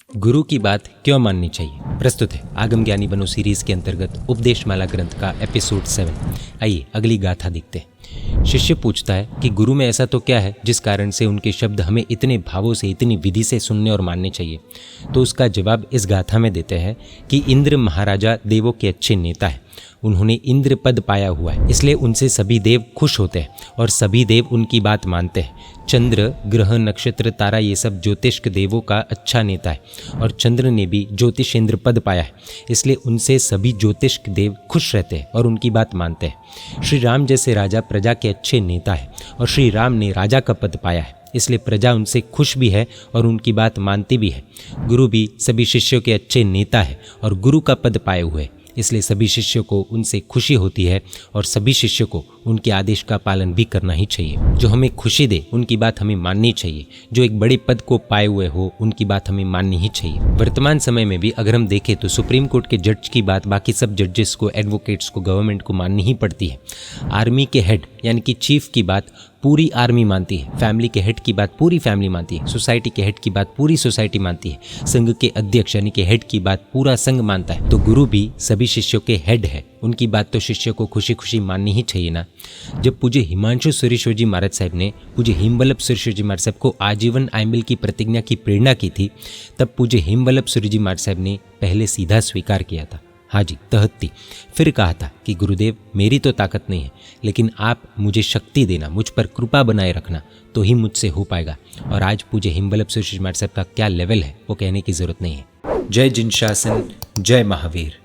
गुरु की बात क्यों माननी चाहिए। प्रस्तुत है आगम ज्ञानी बनो सीरीज के अंतर्गत उपदेश माला ग्रंथ का एपिसोड 7। आइए अगली गाथा देखते हैं। शिष्य पूछता है कि गुरु में ऐसा तो क्या है जिस कारण से उनके शब्द हमें इतने भावों से, इतनी विधि से सुनने और मानने चाहिए। तो उसका जवाब इस गाथा में देते हैं कि इंद्र महाराजा देवों के अच्छे नेता है। उन्होंने इंद्र पद पाया हुआ है, इसलिए उनसे सभी देव खुश होते हैं और सभी देव उनकी बात मानते हैं। चंद्र, ग्रह, नक्षत्र, तारा ये सब ज्योतिष देवों का अच्छा नेता है और चंद्र ने भी ज्योतिषेंद्र पद पाया है, इसलिए उनसे सभी ज्योतिष देव खुश रहते हैं और उनकी बात मानते हैं। श्री राम जैसे राजा प्रजा के अच्छे नेता है और श्री राम ने राजा का पद पाया है, इसलिए प्रजा उनसे खुश भी है और उनकी बात मानती भी है। गुरु भी सभी शिष्यों के अच्छे नेता है और गुरु का पद पाए हुए, इसलिए सभी शिष्यों को उनसे खुशी होती है और सभी शिष्यों को उनके आदेश का पालन भी करना ही चाहिए। जो हमें खुशी दे उनकी बात हमें माननी चाहिए। जो एक बड़े पद को पाए हुए हो उनकी बात हमें माननी ही चाहिए। वर्तमान समय में भी अगर हम देखें तो सुप्रीम कोर्ट के जज की बात बाकी सब जजेस को, एडवोकेट्स को, गवर्नमेंट को माननी ही पड़ती है। आर्मी के हेड यानी कि चीफ की बात पूरी आर्मी मानती है, फैमिली के हेड की बात पूरी फैमिली मानती है, सोसाइटी के हेड की बात पूरी सोसाइटी मानती है, संघ के अध्यक्ष यानी कि हेड की बात पूरा संघ मानता है। तो गुरु भी सभी शिष्यों के हेड है, उनकी बात तो शिष्यों को खुशी खुशी माननी ही चाहिए ना। जब पूज्य हिमांशु सुरेश्वर जी महाराज साहब ने पूज्य हिमवल्लभ सुरेश्वर जी महाराज साहब को आजीवन आइमिल की प्रतिज्ञा की प्रेरणा की थी, तब पूज्य हिमवल्लभ सुरेश्वर जी महाराज साहब ने पहले सीधा स्वीकार किया था, हाँ जी तहत्ती। फिर कहा था कि गुरुदेव मेरी तो ताकत नहीं है, लेकिन आप मुझे शक्ति देना, मुझ पर कृपा बनाए रखना, तो ही मुझसे हो पाएगा। और आज पूज्य हिमवल्लभ सुरेश्वर जी महाराज साहब का क्या लेवल है वो कहने की जरूरत नहीं है। जय जिनशासन, जय महावीर।